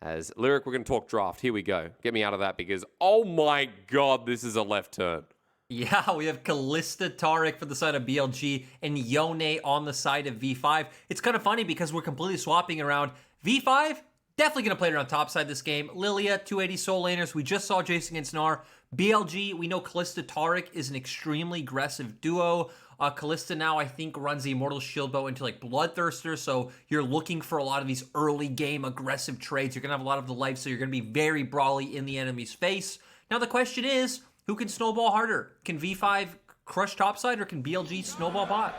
As Lyric, we're going to talk draft. Here we go. Get me out of that because, oh my god, this is a left turn. Yeah, we have Kalista Taric for the side of BLG and Yone on the side of V5. It's kind of funny because we're completely swapping around. V5, definitely going to play it on top side this game. Lilia, 280 soul laners. We just saw Jason against Gnar. BLG, we know Kalista Taric is an extremely aggressive duo. Kalista now, I think, runs the Immortal Shield Bow into like Bloodthirster, so you're looking for a lot of these early game aggressive trades. You're going to have a lot of the life, so you're going to be very brawly in the enemy's face. Now the question is, who can snowball harder? Can V5 crush topside or can BLG snowball bot?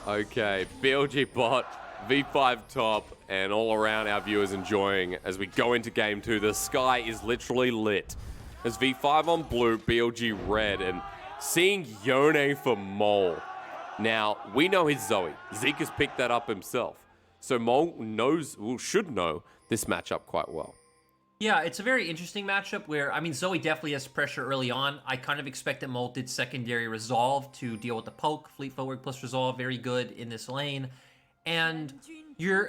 Okay, BLG bot, V5 top, and all around our viewers enjoying as we go into game 2. The sky is literally lit. As V5 on blue, BLG red, and seeing Yone for Mole. Now, we know his Zoe. Zeka's picked that up himself. So Mole should know this matchup quite well. Yeah, it's a very interesting matchup where, I mean, Zoe definitely has pressure early on. I kind of expect that Molt did secondary resolve to deal with the poke. Fleet footwork plus resolve, very good in this lane. And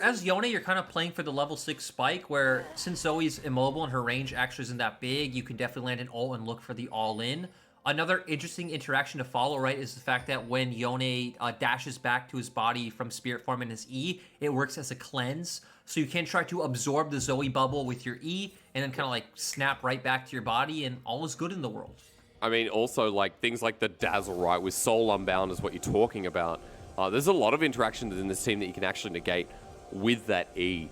as Yone, you're kind of playing for the level 6 spike where since Zoe's immobile and her range actually isn't that big, you can definitely land an ult and look for the all-in. Another interesting interaction to follow, right, is the fact that when Yone dashes back to his body from Spirit Form and his E, it works as a cleanse. So you can try to absorb the Zoe bubble with your E and then kind of like snap right back to your body and all is good in the world. I mean, also like things like the Dazzle, right, with Soul Unbound is what you're talking about. There's a lot of interactions in this team that you can actually negate with that E.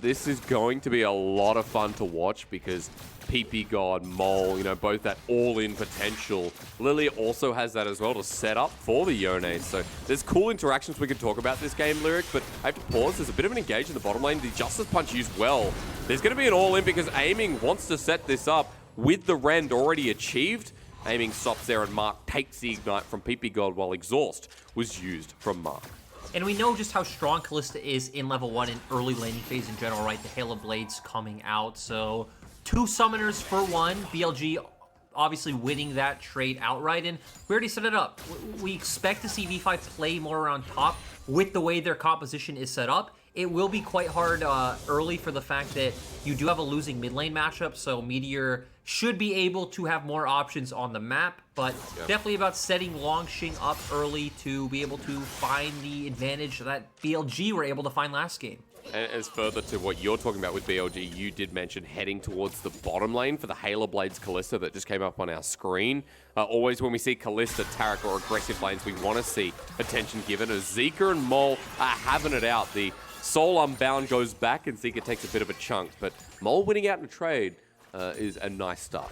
This is going to be a lot of fun to watch because Ppgod, Mole, you know, both that all-in potential. Lily also has that as well to set up for the Yone. So there's cool interactions we can talk about this game, Lyric, but I have to pause. There's a bit of an engage in the bottom lane. The Justice Punch used well. There's going to be an all-in because Aiming wants to set this up with the rend already achieved. Aiming stops there and Mark takes the Ignite from Ppgod while Exhaust was used from Mark. And we know just how strong Kalista is in level 1 in early laning phase in general, right? The Hail of Blades coming out. So 2 summoners for 1. BLG obviously winning that trade outright. And we already set it up. We expect to see V5 play more around top with the way their composition is set up. It will be quite hard early for the fact that you do have a losing mid lane matchup. So Meteor should be able to have more options on the map, but definitely about setting Langx up early to be able to find the advantage that BLG were able to find last game. And as further to what you're talking about with BLG, you did mention heading towards the bottom lane for the Halo Blades Kalista that just came up on our screen. Always when we see Kalista, Taric, or aggressive lanes, we want to see attention given as Zeka and Mole are having it out. The Soul Unbound goes back and Zeka takes a bit of a chunk, but Mole winning out in a trade is a nice start.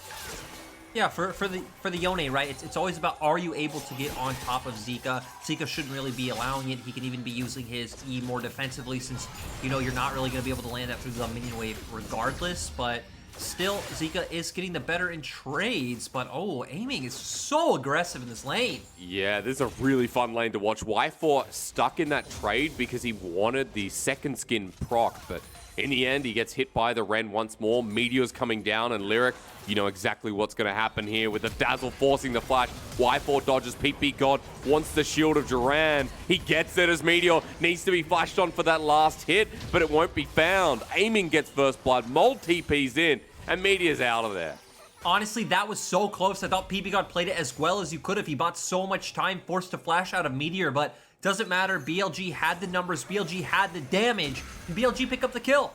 Yeah, for the Yone, right? It's always about, are you able to get on top of Zeka? Zeka shouldn't really be allowing it. He can even be using his E more defensively since, you know, you're not really going to be able to land that through the minion wave regardless. But still, Zeka is getting the better in trades. But, oh, Aiming is so aggressive in this lane. Yeah, this is a really fun lane to watch. Weiwei stuck in that trade because he wanted the second skin proc, but in the end, he gets hit by the Ren once more. Meteor's coming down, and Lyric, you know exactly what's going to happen here with the Dazzle forcing the flash. Weiwei dodges. Ppgod wants the shield of Duran. He gets it as Meteor needs to be flashed on for that last hit, but it won't be found. Aiming gets first blood. Mole TP's in, and Meteor's out of there. Honestly, that was so close. I thought Ppgod played it as well as you could if he bought so much time, forced to flash out of Meteor, but doesn't matter. BLG had the numbers. BLG had the damage. And BLG pick up the kill.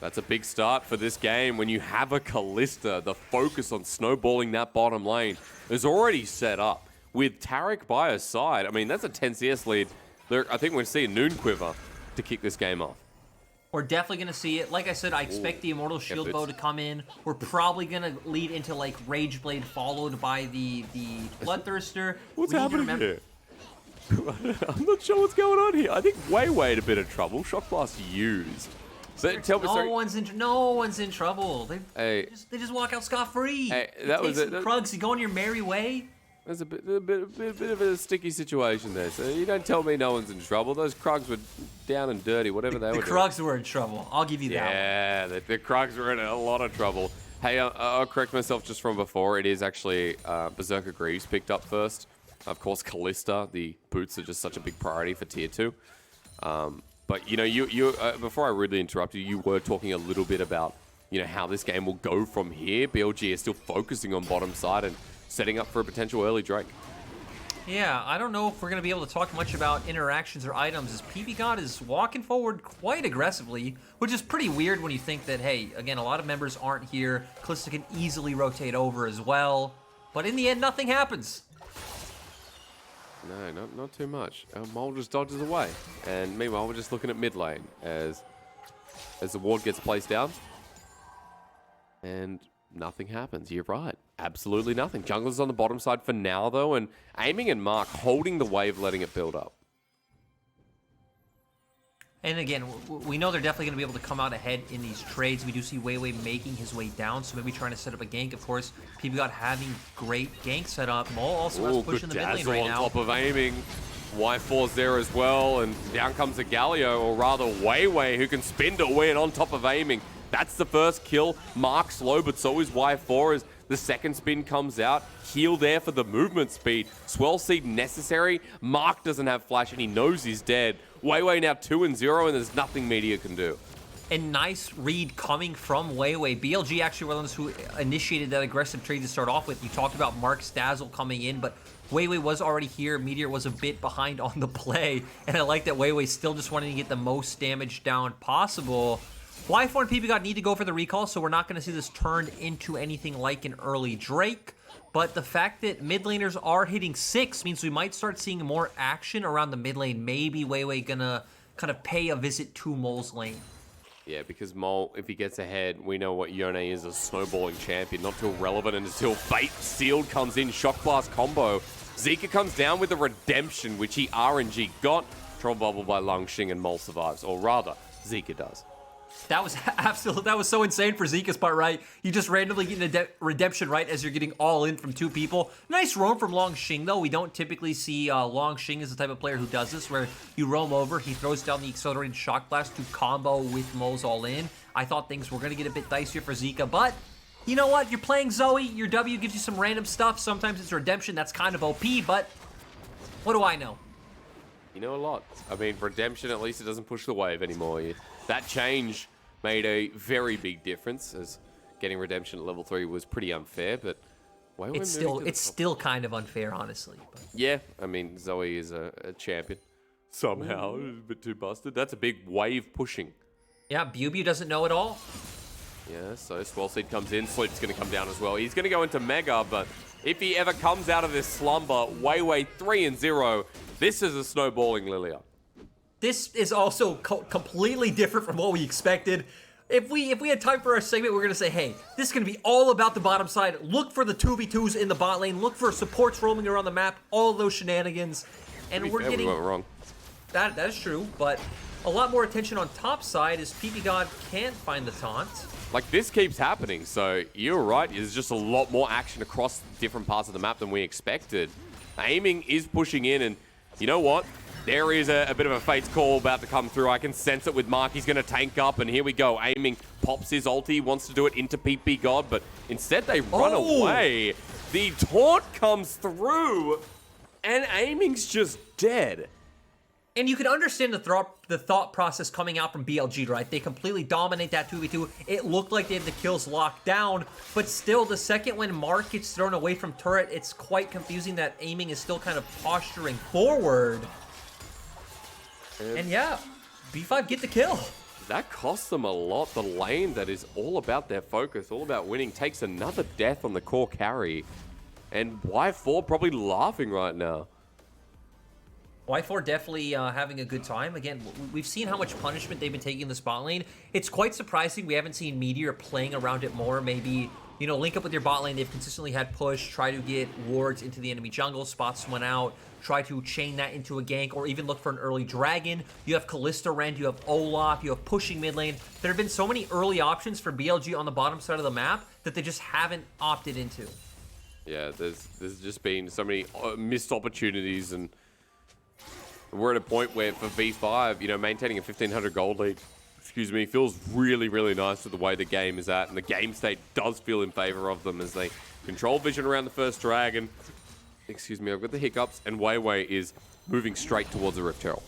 That's a big start for this game. When you have a Kalista, the focus on snowballing that bottom lane is already set up. With Taric by his side, I mean, that's a 10 CS lead. I think we're going to see a Noon Quiver to kick this game off. We're definitely going to see it. Like I said, I expect the Immortal Shield Bow to come in. We're probably going to lead into, like, Rage Blade followed by the Bloodthirster. What's happening here? I'm not sure what's going on here. I think Weiwei had a bit of trouble. Shock Blast used. But tell me, no one's in trouble. They just walk out scot-free. Hey, that was it. Krugs, you go on your merry way. There's a bit of a sticky situation there. So you don't tell me no one's in trouble. Those Krugs were down and dirty, whatever they were doing. The Krugs were in trouble. I'll give you that one. Yeah, the Krugs were in a lot of trouble. Hey, I'll correct myself just from before. It is actually Berserker Greaves picked up first. Of course, Kalista, the boots are just such a big priority for Tier 2. But, you know, before I really interrupted you were talking a little bit about, you know, how this game will go from here. BLG is still focusing on bottom side and setting up for a potential early Drake. Yeah, I don't know if we're going to be able to talk much about interactions or items, as Ppgod is walking forward quite aggressively, which is pretty weird when you think that, hey, again, a lot of members aren't here. Kalista can easily rotate over as well. But in the end, nothing happens. No, not too much. Mole just dodges away. And meanwhile, we're just looking at mid lane as the ward gets placed down. And nothing happens. You're right. Absolutely nothing. Jungler's on the bottom side for now, though, and aiming and Mark holding the wave, letting it build up. And again, we know they're definitely going to be able to come out ahead in these trades. We do see Weiwei making his way down, so maybe trying to set up a gank. Of course, Ppgod having great gank setup. Mole also has push in the mid lane right now. On top of aiming. Y4's there as well, and down comes a Galio, or rather Weiwei, who can spin to win on top of aiming. That's the first kill. Mark's low, but so is Y4 as the second spin comes out. Heal there for the movement speed. Swell seed necessary. Mark doesn't have flash and he knows he's dead. Weiwei now 2-0 and there's nothing Meteor can do. A nice read coming from Weiwei. BLG actually were the ones who initiated that aggressive trade to start off with. You talked about Mark's dazzle coming in, but Weiwei was already here. Meteor was a bit behind on the play, and I like that Weiwei still just wanting to get the most damage down possible. Y4 and Ppgod need to go for the recall, so we're not going to see this turned into anything like an early Drake. But the fact that mid laners are hitting 6 means we might start seeing more action around the mid lane. Maybe Weiwei gonna kind of pay a visit to Mole's lane. Yeah, because Mole, if he gets ahead, we know what Yone is, a snowballing champion. Not too relevant until Fate Sealed comes in, Shock Blast combo. Zeka comes down with a redemption, which he RNG got. Troll Bubble by Langx and Mole survives, or rather, Zeka does. That was absolute. That was so insane for Zeka's part, right? You just randomly get a redemption, right, as you're getting all in from 2 people. Nice roam from Langx, though. We don't typically see Langx as the type of player who does this, where you roam over, he throws down the accelerated shock blast to combo with Mole's all in. I thought things were going to get a bit dicier for Zeka, but you know what? You're playing Zoe. Your W gives you some random stuff. Sometimes it's redemption. That's kind of OP, but what do I know? You know a lot. I mean, redemption, at least it doesn't push the wave anymore. That change made a very big difference, as getting redemption at level 3 was pretty unfair, but it's still kind of unfair, honestly. But. Yeah, I mean, Zoe is a champion. Somehow, a bit too busted. That's a big wave pushing. Yeah, Biubiu doesn't know it all. Yeah, so Swell Seed comes in, Sleep's going to come down as well. He's going to go into Mega, but if he ever comes out of this slumber, Weiwei 3-0, this is a snowballing Lilia. This is also completely different from what we expected. If we had time for our segment, we're going to say, hey, this is going to be all about the bottom side. Look for the 2v2s in the bot lane. Look for supports roaming around the map. All of those shenanigans. And we're getting... We went wrong. That is true, but a lot more attention on top side as Ppgod can't find the taunt. Like, this keeps happening, so you're right. There's just a lot more action across different parts of the map than we expected. Aiming is pushing in, and you know what? There is a bit of a Fate's Call about to come through. I can sense it with Mark. He's going to tank up, and here we go. Aiming pops his ulti, wants to do it into Ppgod, but instead they run away. The taunt comes through, and Aiming's just dead. And you can understand the thought process coming out from BLG, right? They completely dominate that 2v2. It looked like they had the kills locked down, but still, the second when Mark gets thrown away from turret, it's quite confusing that Aiming is still kind of posturing forward. And yeah, B5 get the kill. That costs them a lot. The lane that is all about their focus, all about winning, takes another death on the core carry. And Y4 probably laughing right now. Y4 definitely having a good time. Again, we've seen how much punishment they've been taking in the spot lane. It's quite surprising we haven't seen Meteor playing around it more. Maybe, you know, link up with your bot lane. They've consistently had push, try to get wards into the enemy jungle, spot someone out, try to chain that into a gank, or even look for an early dragon. You have Kalista Rend, you have Olaf, you have pushing mid lane. There have been so many early options for BLG on the bottom side of the map that they just haven't opted into. Yeah, there's just been so many missed opportunities, and we're at a point where for V5, you know, maintaining a 1,500 gold lead, feels really, really nice with the way the game is at, and the game state does feel in favor of them as they control vision around the first dragon. I've got the hiccups, and Weiwei is moving straight towards the Rift Herald.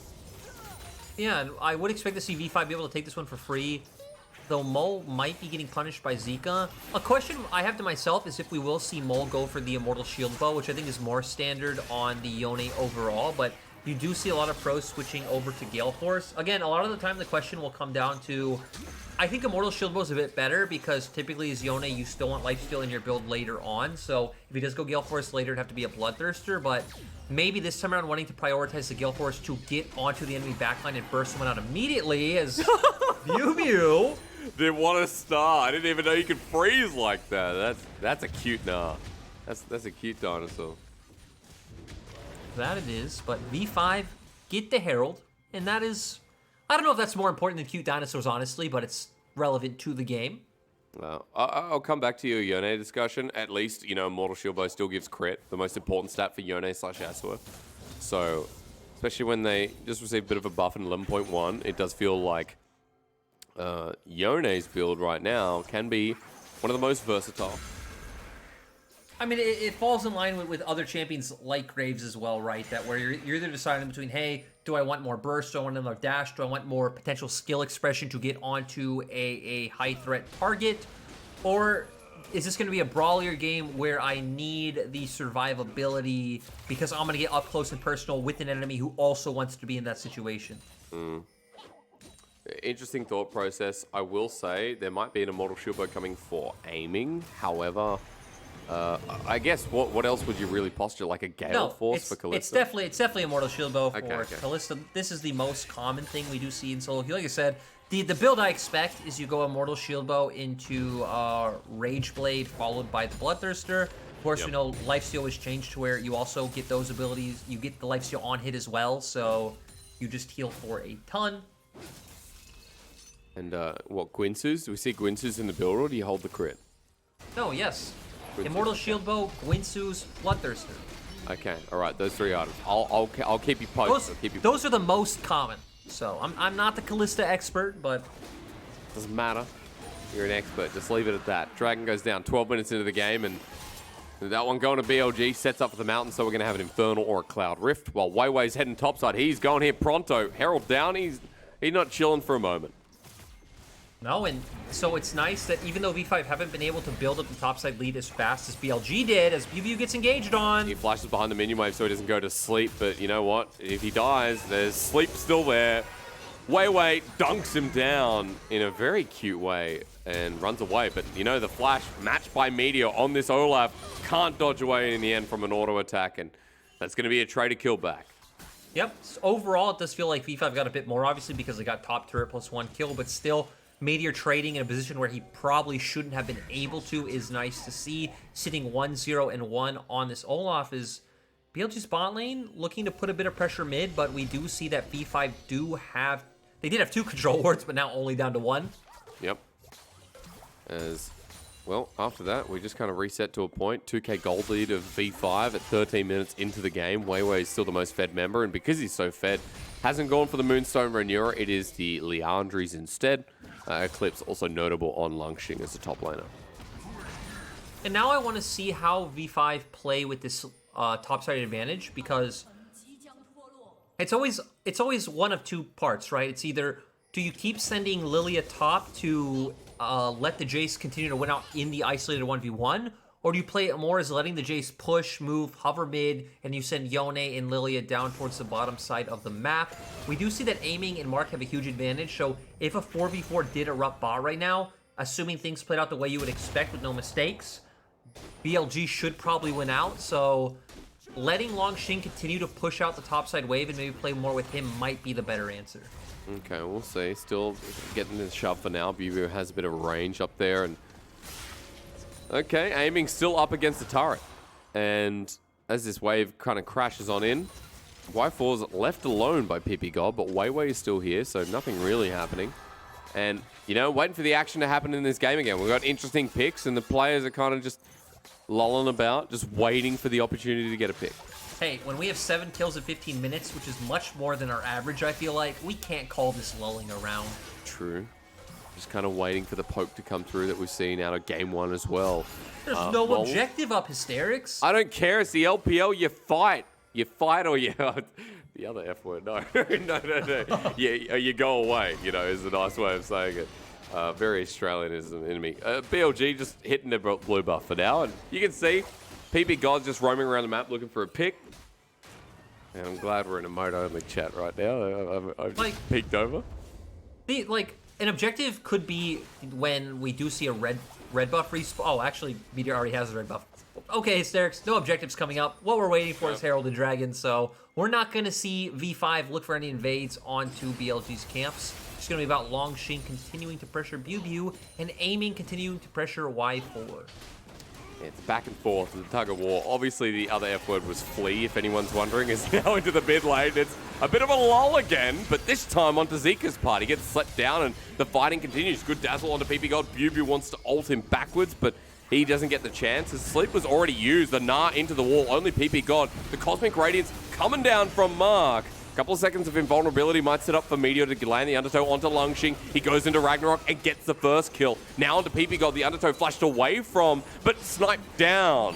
Yeah, and I would expect to see V5 be able to take this one for free, though Mole might be getting punished by Zeka. A question I have to myself is if we will see Mole go for the Immortal Shield Bow, which I think is more standard on the Yone overall, but you do see a lot of pros switching over to Gale Force. Again, a lot of the time the question will come down to, I think Immortal Shield Bow is a bit better because typically as Yone, you still want Lifesteal in your build later on, so if he does go Gale Force later, it'd have to be a Bloodthirster, but maybe this time around wanting to prioritize the Gale Force to get onto the enemy backline and burst someone out immediately as Biubiu. Dude, what a star. I didn't even know you could freeze like that. That's a cute nah. That's a cute dinosaur. That it is, but V5 get the Herald, and that is, I don't know if that's more important than cute dinosaurs, honestly, but it's relevant to the game. Well, I'll come back to your Yone discussion. At least, you know, Immortal Shield Bow still gives crit, the most important stat for Yone / Asua. So, especially when they just receive a bit of a buff in 11.1, it does feel like Yone's build right now can be one of the most versatile. I mean, it falls in line with other champions like Graves as well, right? That where you're either deciding between, hey, do I want more burst? Do I want another dash? Do I want more potential skill expression to get onto a high threat target? Or is this going to be a brawlier game where I need the survivability because I'm going to get up close and personal with an enemy who also wants to be in that situation? Interesting thought process. I will say there might be an Immortal Shield Bow coming for aiming. However, I guess what else would you really posture? Like a Gale Force for Kalista? It's definitely Immortal Shield Bow for Okay. Kalista. This is the most common thing we do see in solo queue. Like I said, the build I expect is you go Immortal Shield Bow into Rage Blade followed by the Bloodthirster. Of course, Yep. you know, Lifesteal was changed to where you also get those abilities. You get the Lifesteal on hit as well, so you just heal for a ton. And what, Gwinsus? Do we see Gwinsus in the build, or do you hold the crit? No, yes. Gwinsus. Immortal Shield Bow, Gwinsu's, Bloodthirster. Okay, all right, those three items. I'll keep you posted. Those are the most common. So I'm not the Kalista expert, but Doesn't matter. You're an expert. Just leave it at that. Dragon goes down 12 minutes into the game, and that one going to BLG sets up for the mountain, so we're going to have an Infernal or a Cloud Rift. While Weiwei's heading topside, he's going here pronto. Herald down. He's not chilling for a moment. no, and so it's nice that even though V5 haven't been able to build up the topside lead as fast as BLG did, as Biubiu gets engaged on. He flashes behind the minion wave so he doesn't go to sleep, but you know what? If he dies, there's sleep still there. Weiwei dunks him down in a very cute way and runs away. But, you know, the flash matched by Meteor on this Olaf can't dodge away in the end from an auto attack, and that's going to be a traitor kill back. Yep, so overall it does feel like V5 got a bit more, obviously, because they got top turret plus 1 kill, but still, Meteor trading in a position where he probably shouldn't have been able to is nice to see. Sitting 1-0 and 1 on this Olaf is BLG's bot lane looking to put a bit of pressure mid, but we do see that V5 they did have 2 control wards, but now only down to 1. Yep. As well, after that, we just kind of reset to a point. 2k gold lead of V5 at 13 minutes into the game. Weiwei is still the most fed member, and because he's so fed, hasn't gone for the Moonstone Renewal. It is the Liandry's instead. Eclipse also notable on Langx as a top laner. And now I want to see how V5 play with this topside advantage, because it's always one of 2 parts, right? It's either, do you keep sending Lilia top to let the Jace continue to win out in the isolated 1v1, or do you play it more as letting the Jace push, move, hover mid, and you send Yone and Lilia down towards the bottom side of the map? We do see that aiming and Mark have a huge advantage, so if a 4v4 did erupt bot right now, assuming things played out the way you would expect with no mistakes, BLG should probably win out, so letting Langx continue to push out the topside wave and maybe play more with him might be the better answer. Okay, we'll see. Still getting this shove for now. Biubiu has a bit of range up there, and okay, aiming still up against the turret. And as this wave kind of crashes on in, Y4's left alone by Ppgod, but Weiwei is still here, so nothing really happening. And, you know, waiting for the action to happen in this game again. We've got interesting picks, and the players are kind of just lolling about, just waiting for the opportunity to get a pick. Hey, when we have 7 kills in 15 minutes, which is much more than our average, I feel like, we can't call this lulling around. True. Just kind of waiting for the poke to come through that we've seen out of game 1 as well. There's no objective up, Hysterics. I don't care. It's the LPL. You fight. You fight or you... The other F word, no. no. Yeah, you go away, you know, is a nice way of saying it. Very Australian is an enemy. BLG just hitting the blue buff for now. And you can see Ppgod just roaming around the map looking for a pick. And I'm glad we're in a mode-only chat right now. I've just peeked over. An objective could be when we do see a red buff respawn. Oh, actually, Meteor already has a red buff. Okay, Hysterics, no objectives coming up. What we're waiting for is Herald and Dragon, so we're not going to see V5 look for any invades onto BLG's camps. It's going to be about Langx continuing to pressure Biubiu and aiming continuing to pressure Y4. It's back and forth, the tug of war. Obviously, the other F word was flee, if anyone's wondering. Is now into the mid lane. It's a bit of a lull again, but this time onto Zeka's part. He gets slept down, and the fighting continues. Good dazzle onto Ppgod. Biubiu wants to ult him backwards, but he doesn't get the chance. His sleep was already used. The Gnar into the wall. Only Ppgod. The Cosmic Radiance coming down from Mark. Couple of seconds of invulnerability might set up for Meteor to land the Undertow onto Langx. He goes into Ragnarok and gets the first kill. Now onto Ppgod, the Undertow flashed away from, but sniped down.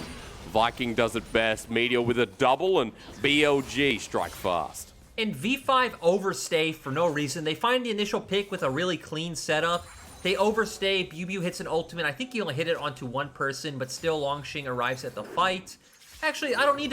Viking does it best. Meteor with a double, and BLG strike fast. And V5 overstay for no reason. They find the initial pick with a really clean setup. They overstay. Biubiu hits an ultimate. I think he only hit it onto one person, but still Langx arrives at the fight. Actually, I don't need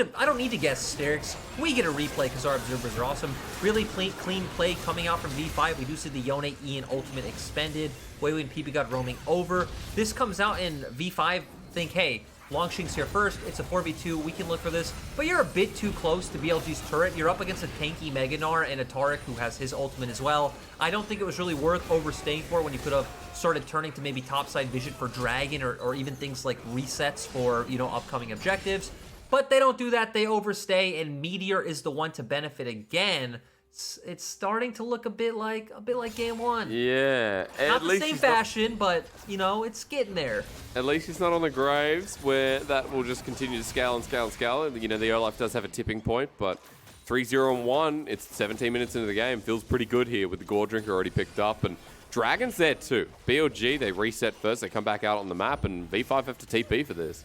to guess, Hysterics. We get a replay because our observers are awesome. Really clean play coming out from V5. We do see the Yone Ian ultimate expended. Weiwei and Ppgod roaming over. This comes out and V5 think, hey, Langx's here first. It's a 4v2. We can look for this. But you're a bit too close to BLG's turret. You're up against a tanky Mega Gnar and a Taric who has his ultimate as well. I don't think it was really worth overstaying for when you could have started turning to maybe topside vision for Dragon or even things like resets for, you know, upcoming objectives. But they don't do that. They overstay, and Meteor is the one to benefit again. It's starting to look a bit like game one. Yeah, not the same fashion, but you know it's getting there. At least he's not on the Graves, where that will just continue to scale and scale and scale. You know, the Olaf does have a tipping point, but 3-0-1. It's 17 minutes into the game. Feels pretty good here with the Gore Drinker already picked up, and Dragon's there too. BLG, they reset first. They come back out on the map, and V5 have to TP for this.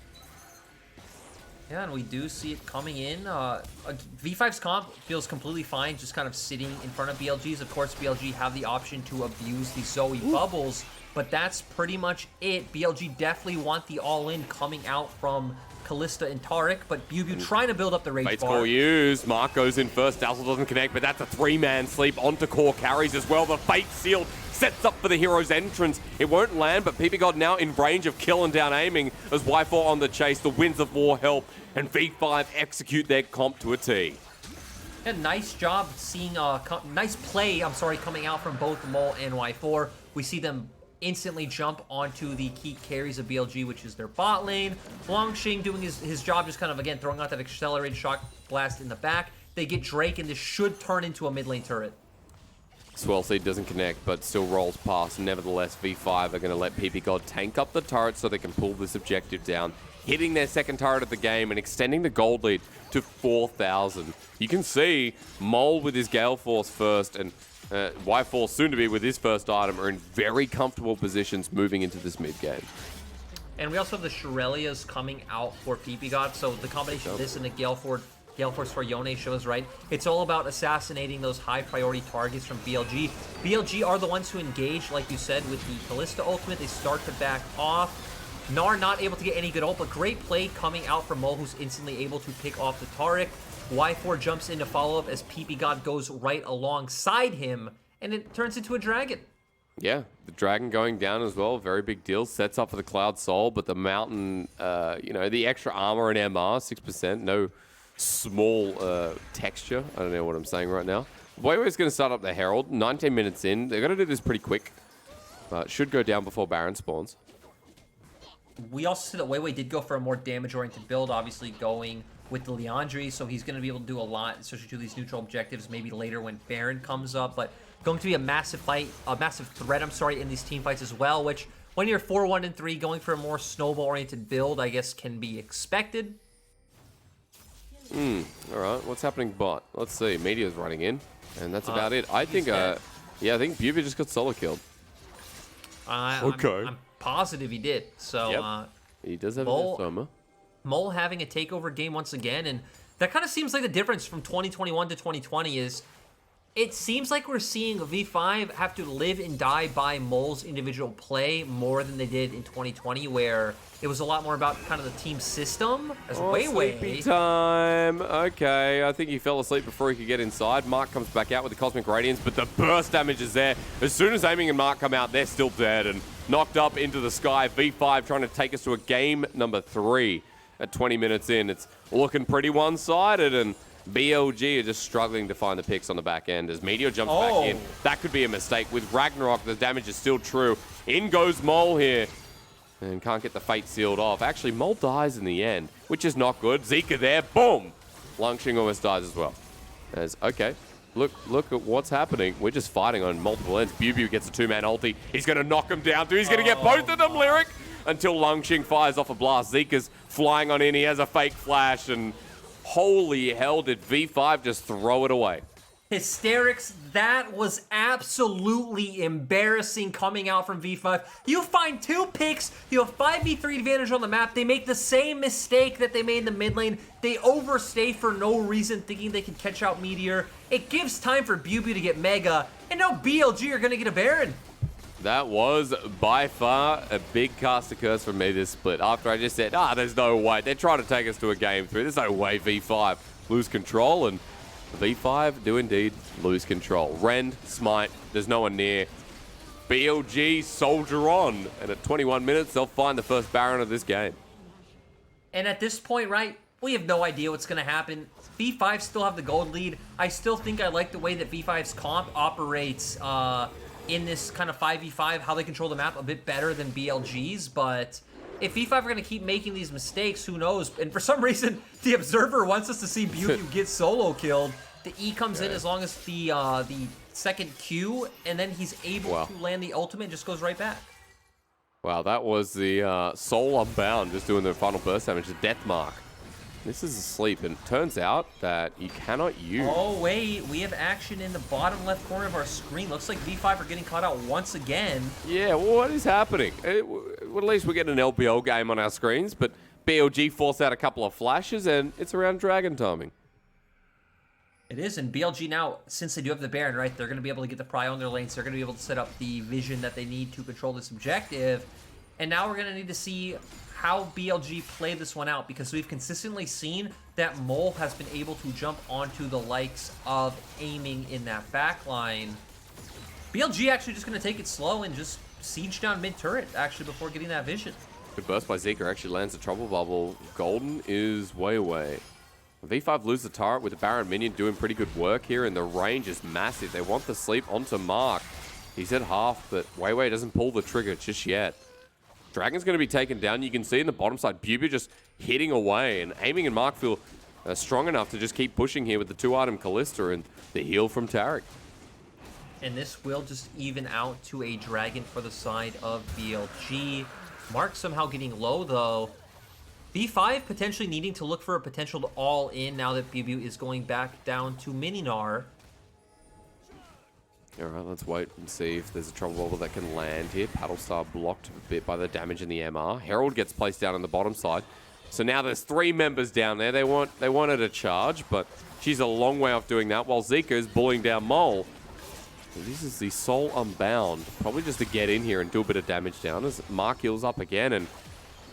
Yeah, and we do see it coming in. V5's comp feels completely fine, just kind of sitting in front of BLG's. Of course, BLG have the option to abuse the Zoe bubbles, but that's pretty much it. BLG definitely want the all-in coming out from Kalista and Taric, but Biubiu trying to build up the rage Fate's bar. Call used. Mark goes in first. Dazzle doesn't connect, but that's a three-man sleep onto core carries as well. The Fate Sealed sets up for the hero's entrance. It won't land, but Ppgod now in range of kill and down aiming as Y4 on the chase. The Winds of War help, and V5 execute their comp to a T. Yeah, nice job seeing, nice play, coming out from both Mole and Y4. We see them instantly jump onto the key carries of BLG, which is their bot lane. Langx doing his job, just kind of, again, throwing out that accelerated shock blast in the back. They get Drake, and this should turn into a mid lane turret. Swell Seed doesn't connect, but still rolls past. Nevertheless, V5 are going to let Ppgod tank up the turret so they can pull this objective down, hitting their second turret of the game and extending the gold lead to 4,000. You can see Mole with his Gale Force first, and Y4 soon to be with his first item are in very comfortable positions moving into this mid game. And we also have the Shurelias coming out for Ppgod, so the combination of this and the Gale Force for Yone shows, right? It's all about assassinating those high priority targets from BLG. BLG are the ones who engage, like you said, with the Kalista ultimate. They start to back off. Gnar not able to get any good ult, but great play coming out from Mole, who's instantly able to pick off the Taric. Y4 jumps in to follow up as Ppgod goes right alongside him, and it turns into a dragon. Yeah, the Dragon going down as well, very big deal. Sets up for the Cloud Soul, but the Mountain, you know, the extra armor and MR, 6%, no small texture. I don't know what I'm saying right now. Weiwei's going to start up the Herald, 19 minutes in. They're going to do this pretty quick, but should go down before Baron spawns. We also see that Weiwei did go for a more damage-oriented build, obviously going with the Leandri, so he's going to be able to do a lot, especially to these neutral objectives, maybe later when Baron comes up, but going to be a massive fight, a massive threat, in these team fights as well, which when you're 4-1-3, going for a more snowball-oriented build, I guess can be expected. All right, what's happening bot? Let's see. Meteor's running in, and that's about it. I think, yeah, I think Biubiu just got solo killed. I'm positive he did. So yep. He does have a Therma. Mole having a takeover game once again, and That kind of seems like the difference from 2021 to 2020 is it seems like we're seeing V5 have to live and die by Mole's individual play more than they did in 2020, where it was a lot more about kind of the team system. As Sleepy time. Okay, I think he fell asleep before he could get inside. Mark comes back out with the Cosmic Radiance, but the burst damage is there. As soon as Aiming and Mark come out, they're still dead and knocked up into the sky. V5 trying to take us to a game number 3 at 20 minutes in. It's looking pretty one-sided, and BLG are just struggling to find the picks on the back end as Meteor jumps back in. That could be a mistake. With Ragnarok, the damage is still true. In goes Mole here. And can't get the fate sealed off. Actually, Mole dies in the end, which is not good. Zeka there. Boom! Langx almost dies as well. Okay, look at what's happening. We're just fighting on multiple ends. Biubiu gets a 2-man ulti. He's going to knock him down too. He's going to get both of them, Lyric, until Langx fires off a blast. Zeka's flying on in. He has a fake flash, and holy hell, did V5 just throw it away. Hysterics, that was absolutely embarrassing coming out from V5. You find 2 picks, you have 5v3 advantage on the map, they make the same mistake that they made in the mid lane. They overstay for no reason, thinking they can catch out Meteor. It gives time for Biubiu to get Mega, and now BLG are gonna get a Baron. That was by far a big caster curse from me this split. After I just said, there's no way. They're trying to take us to a game 3. There's no way V5 lose control, and V5 do indeed lose control. Rend, Smite, there's no one near. BLG soldier on, and at 21 minutes, they'll find the first Baron of this game. And at this point, right, we have no idea what's going to happen. V5 still have the gold lead. I still think I like the way that V5's comp operates in this kind of 5v5, how they control the map a bit better than BLG's, but if V5 are going to keep making these mistakes, who knows? And for some reason, the Observer wants us to see Biubiu get solo killed. The E comes in as long as the second Q, and then he's able to land the ultimate and just goes right back. Wow, that was the Soul Unbound just doing the final burst damage, the Death Mark. This is asleep, and turns out that you cannot use. Oh, wait, we have action in the bottom left corner of our screen. Looks like V5 are getting caught out once again. Yeah, well, what is happening? Well, at least we're getting an LPL game on our screens, but BLG forced out a couple of flashes, and it's around dragon timing. It is, and BLG now, since they do have the Baron, right, they're going to be able to get the pry on their lanes. They're going to be able to set up the vision that they need to control this objective. And now we're going to need to see how BLG play this one out, because we've consistently seen that Mole has been able to jump onto the likes of Aiming in that backline. BLG actually just going to take it slow and just siege down mid-turret, actually, before getting that vision. Good burst by Zeka, actually lands the Trouble Bubble. Golden is Weiwei. V5 lose the turret with the Baron minion doing pretty good work here, and the range is massive. They want the sleep onto Mark. He's at half, but Weiwei doesn't pull the trigger just yet. Dragon's going to be taken down. You can see in the bottom side, Biubiu just hitting away, and Aiming and Mark feel strong enough to just keep pushing here with the 2-item Callista and the heal from Taric. And this will just even out to a Dragon for the side of BLG. Mark somehow getting low, though. V5 potentially needing to look for a potential to all-in now that Biubiu is going back down to Mininar. Alright, let's wait and see if there's a Trouble Bubble that can land here. Paddlestar blocked a bit by the damage in the MR. Herald gets placed down on the bottom side. So now there's 3 members down there. They wanted a charge, but she's a long way off doing that, while Zeka is bullying down Mole. And this is the Soul Unbound. Probably just to get in here and do a bit of damage down as Mark heals up again, and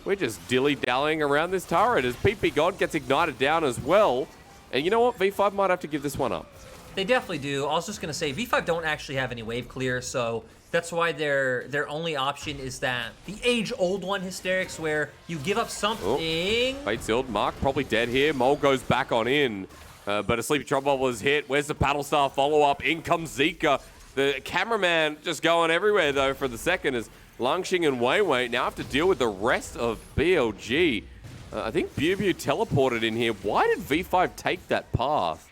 we're just dilly-dallying around this turret as Ppgod gets ignited down as well. And you know what? V5 might have to give this one up. They definitely do. I was just going to say, V5 don't actually have any wave clear, so that's why their only option is that the age-old one, Hysterics, where you give up something. Fate sealed. Mark probably dead here. Mole goes back on in, but a Sleepy Trouble Bubble is hit. Where's the Paddlestar follow-up? In comes Zeka. The cameraman just going everywhere, though, for the second as Langx and Weiwei now have to deal with the rest of BLG. I think Biubiu teleported in here. Why did V5 take that path?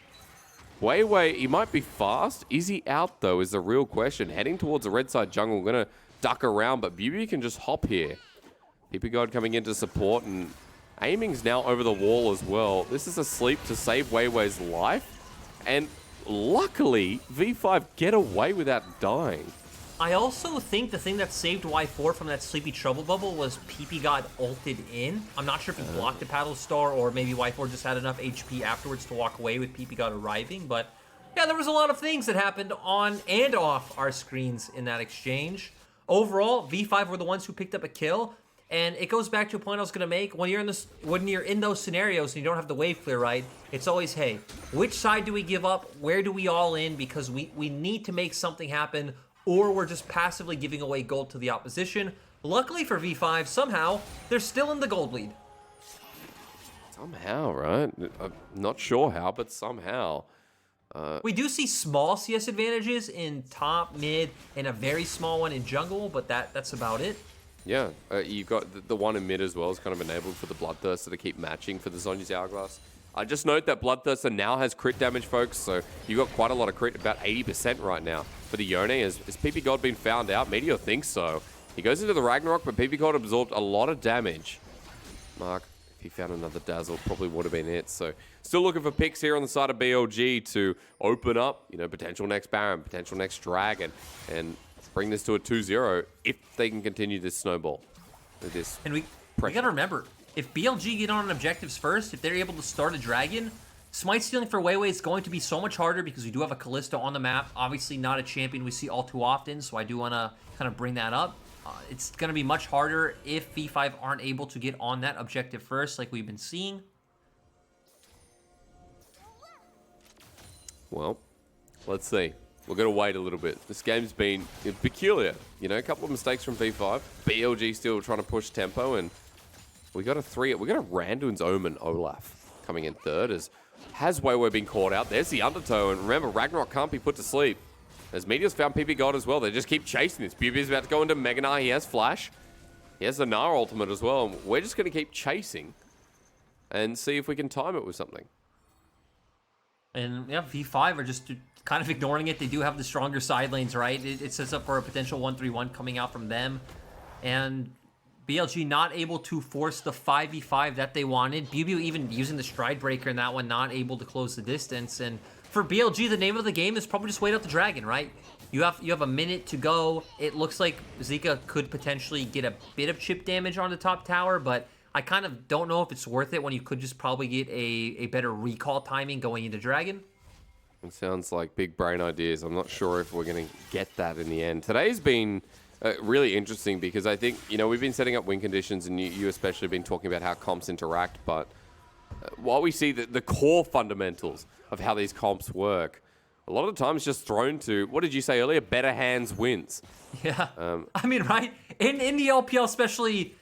Weiwei, he might be fast. Is he out, though, is the real question. Heading towards the red side jungle, going to duck around, but Biubiu can just hop here. Ppgod coming in to support, and Aiming's now over the wall as well. This is a sleep to save Weiwei's life, and luckily, V5 get away without dying. I also think the thing that saved Y4 from that sleepy trouble bubble was Ppgod ulted in. I'm not sure if he blocked the paddle star or maybe Y4 just had enough HP afterwards to walk away with Ppgod arriving. But yeah, there was a lot of things that happened on and off our screens in that exchange. Overall, V5 were the ones who picked up a kill. And it goes back to a point I was gonna make. When you're in those scenarios and you don't have the wave clear right, it's always, hey, which side do we give up? Where do we all in? Because we need to make something happen, or we're just passively giving away gold to the opposition. Luckily for V5, somehow, they're still in the gold lead. Somehow, right? I'm not sure how, but somehow. We do see small CS advantages in top, mid, and a very small one in jungle, but that's about it. Yeah, you've got the one in mid as well is kind of enabled for the Bloodthirster to keep matching for the Zhonya's Hourglass. Just note that Bloodthirster now has crit damage, folks, so you got quite a lot of crit, about 80% right now. For the Yone, has Ppgod been found out? Meteor thinks so. He goes into the Ragnarok, but Ppgod absorbed a lot of damage. Mark, if he found another Dazzle, probably would have been it. So still looking for picks here on the side of BLG to open up, you know, potential next Baron, potential next Dragon, and bring this to a 2-0 if they can continue this snowball with this. And we gotta remember, if BLG get on objectives first, if they're able to start a Dragon, smite stealing for Weiwei is going to be so much harder because we do have a Kalista on the map. Obviously not a champion we see all too often, so I do want to kind of bring that up. It's going to be much harder if V5 aren't able to get on that objective first like we've been seeing. Well, let's see. We're going to wait a little bit. This game's been peculiar. You know, a couple of mistakes from V5. BLG still trying to push tempo, and we got a Randuin's Omen Olaf coming in third. Has Weiwei been caught out? There's the undertow, and remember, Ragnarok can't be put to sleep. As Meteor's found Ppgod as well. They just keep chasing this. Biubiu's about to go into Mega Gnar. He has Flash. He has the Gnar ultimate as well. And we're just going to keep chasing and see if we can time it with something. And yeah, V5 are just kind of ignoring it. They do have the stronger side lanes, right? It sets up for a potential 1-3-1 coming out from them. And BLG not able to force the 5v5 that they wanted. Biubiu even using the stride breaker in that one, not able to close the distance. And for BLG, the name of the game is probably just wait out the dragon, right? You have a minute to go. It looks like Zeka could potentially get a bit of chip damage on the top tower, but I kind of don't know if it's worth it when you could just probably get a better recall timing going into dragon. It sounds like big brain ideas. I'm not sure if we're going to get that in the end. Today's been really interesting because I think, you know, we've been setting up win conditions, and you especially have been talking about how comps interact, but while we see the core fundamentals of how these comps work, a lot of the time it's just thrown to, what did you say earlier? Better hands wins. Yeah. I mean, right? In the LPL especially,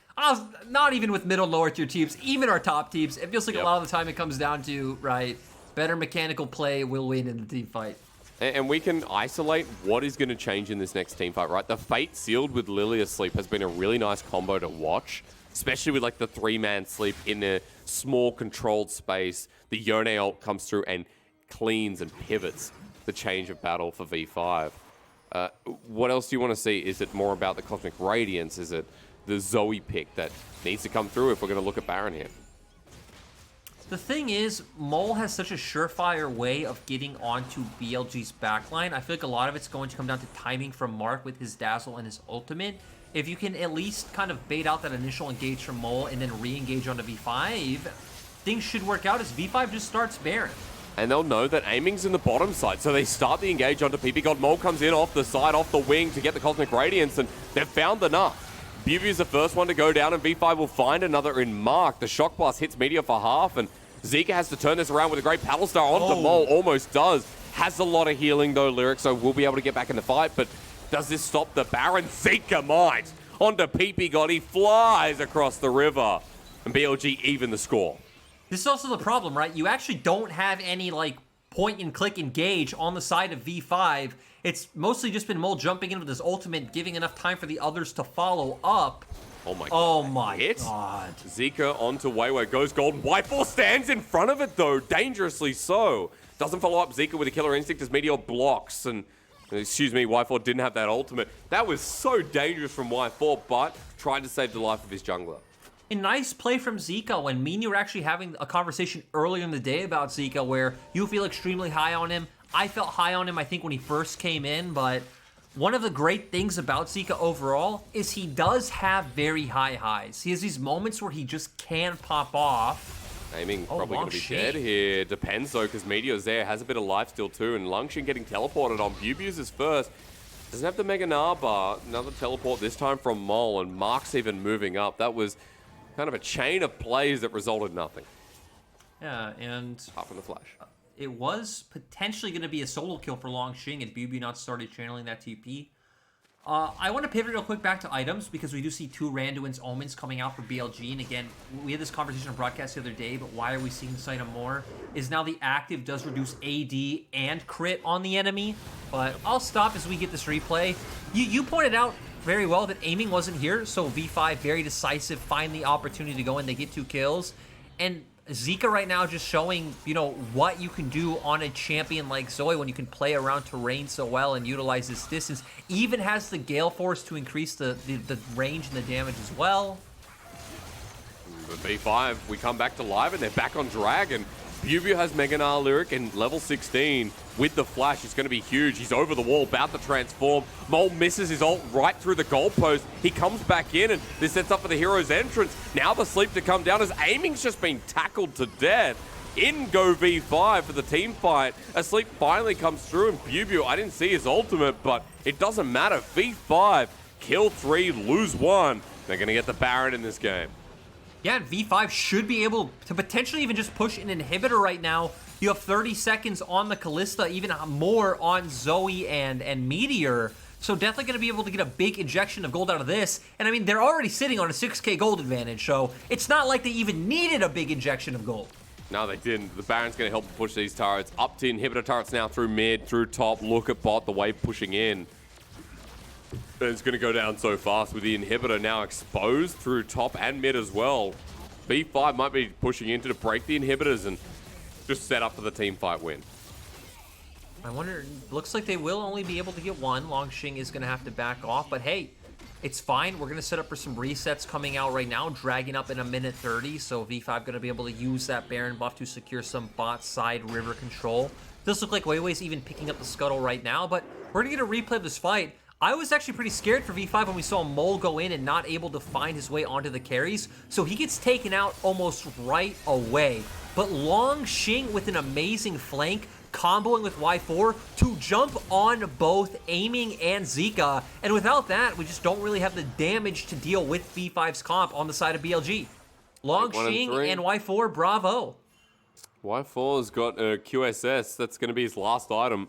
not even with middle lower tier teams, even our top teams, it feels like a lot of the time it comes down to, right, better mechanical play will win in the team fight. And we can isolate what is going to change in this next team fight, right? The Fate sealed with Lilia Sleep has been a really nice combo to watch, especially with like the 3-man sleep in a small controlled space. The Yone ult comes through and cleans and pivots the change of battle for V5. What else do you want to see? Is it more about the Cosmic Radiance? Is it the Zoe pick that needs to come through if we're going to look at Baron here? The thing is, Mole has such a surefire way of getting onto BLG's backline. I feel like a lot of it's going to come down to timing from Mark with his Dazzle and his ultimate. If you can at least kind of bait out that initial engage from Mole and then re-engage onto V5, things should work out as V5 just starts Baron. And they'll know that aiming's in the bottom side, so they start the engage onto Ppgod. Mole comes in off the side, off the wing to get the Cosmic Radiance, and they've found enough. Biubiu's the first one to go down, and V5 will find another in Mark. The Shock Blast hits Meteor for half, and Zeka has to turn this around with a great Paddle Star onto Mole. Almost does. Has a lot of healing, though, Lyric, so we'll be able to get back in the fight, but does this stop the Baron? Zeka might. Onto Ppgod. He flies across the river, and BLG even the score. This is also the problem, right? You actually don't have any, like, point-and-click engage on the side of V5. It's mostly just been Mole jumping in with his ultimate, giving enough time for the others to follow up. Oh my god. Oh my god. Zeka onto Weiwei, goes golden. Y4 stands in front of it, though, dangerously so. Doesn't follow up Zeka with a killer instinct as Meteor blocks, and, excuse me, Y4 didn't have that ultimate. That was so dangerous from Y4, but tried to save the life of his jungler. A nice play from Zeka when me and you were actually having a conversation earlier in the day about Zeka where you feel extremely high on him. I felt high on him, I think, when he first came in, but One of the great things about Zeka overall is he does have very high highs. He has these moments where he just can pop off. Aiming probably going to be Langx. dead here. Depends though, because Meteor's there, has a bit of life still too, and Langx getting teleported on. Biubiu's is first. Doesn't have the Mega Bar. Another teleport, this time from Mole, and Mark's even moving up. That was kind of a chain of plays that resulted in nothing. Yeah, and Apart from the flash. it was potentially going to be a solo kill for Langx and Biubiu not started channeling that TP. I want to pivot real quick back to items because we do see 2 Randuin's Omens coming out for BLG. And again, we had this conversation on broadcast the other day, but why are we seeing this item more? Is now the active does reduce AD and crit on the enemy. But I'll stop as we get this replay. You pointed out very well that aiming wasn't here, so V5 very decisive, find the opportunity to go in, they get 2 kills. And Zeka right now just showing, you know, what you can do on a champion like Zoe when you can play around terrain so well and utilize this distance. Even has the Gale Force to increase the range and the damage as well. But B5, we come back to live and they're back on Dragon. Biubiu has Mega Lyric and level 16 with the flash. It's going to be huge. He's over the wall, about to transform. Mole misses his ult right through the goalpost. He comes back in, and this sets up for the hero's entrance. Now the sleep to come down as aiming's just been tackled to death. In go V5 for the team fight. Asleep finally comes through, and Biubiu, I didn't see his ultimate, but it doesn't matter. V5, kill 3, lose 1. They're going to get the Baron in this game. Yeah, and V5 should be able to potentially even just push an inhibitor right now. You have 30 seconds on the Kalista, even more on Zoe and Meteor. So definitely going to be able to get a big injection of gold out of this. And I mean, they're already sitting on a 6k gold advantage, so it's not like they even needed a big injection of gold. No, they didn't. The Baron's going to help push these turrets up to inhibitor turrets now through mid, through top. Look at bot, the wave pushing in. It's going to go down so fast with the inhibitor now exposed through top and mid as well. B5 might be pushing into to break the inhibitors and just set up for the team fight win. I wonder, looks like they will only be able to get 1. Langx is going to have to back off, but hey, it's fine. We're going to set up for some resets coming out right now, dragging up in a minute 30, so V5 going to be able to use that Baron buff to secure some bot side river control. Does look like Weiwei's even picking up the scuttle right now, but we're going to get a replay of this fight. I was actually pretty scared for V5 when we saw Mole go in and not able to find his way onto the carries, so he gets taken out almost right away. But Langx with an amazing flank, comboing with Y4 to jump on both aiming and Zeka, and without that, we just don't really have the damage to deal with V5's comp on the side of BLG. Langx and Y4, bravo. Y4's got a QSS. That's going to be his last item.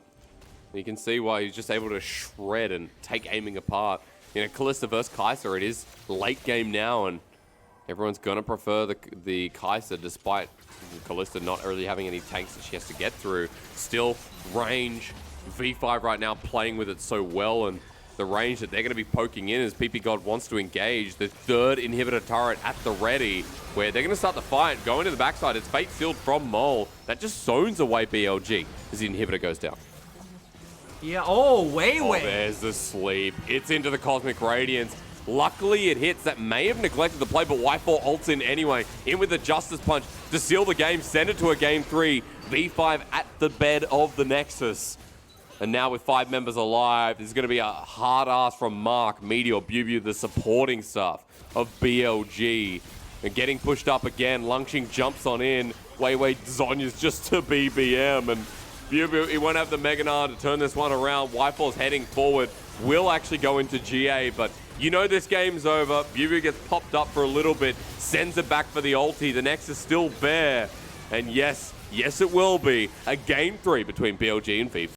You can see why he's just able to shred and take aiming apart. You know, Kalista versus Kai'Sa, it is late game now, and everyone's going to prefer the Kai'Sa, despite Kalista not really having any tanks that she has to get through. Still, range. V5 right now playing with it so well, and the range that they're going to be poking in as Ppgod wants to engage. The 3rd inhibitor turret at the ready, where they're going to start the fight. Going to the backside, it's fate sealed from Mole. That just zones away BLG as the inhibitor goes down. Yeah, oh, Weiwei. Oh, there's the sleep. It's into the Cosmic Radiance. Luckily, it hits. That may have neglected the play, but Y4 ults in anyway. In with the Justice Punch to seal the game, send it to a game 3. V5 at the bed of the Nexus. And now with 5 members alive, there's going to be a hard ass from Mark, Meteor, Biubiu, the supporting stuff of BLG. And getting pushed up again. Langx jumps on in. Weiwei Zonya's just to BBM. And Biubiu, he won't have the Mega to turn this one around. Y4's heading forward. Will actually go into GA, but you know this game's over. Biubiu gets popped up for a little bit, sends it back for the ulti. The Nexus is still bare. And yes, it will be a game 3 between BLG and FIFA.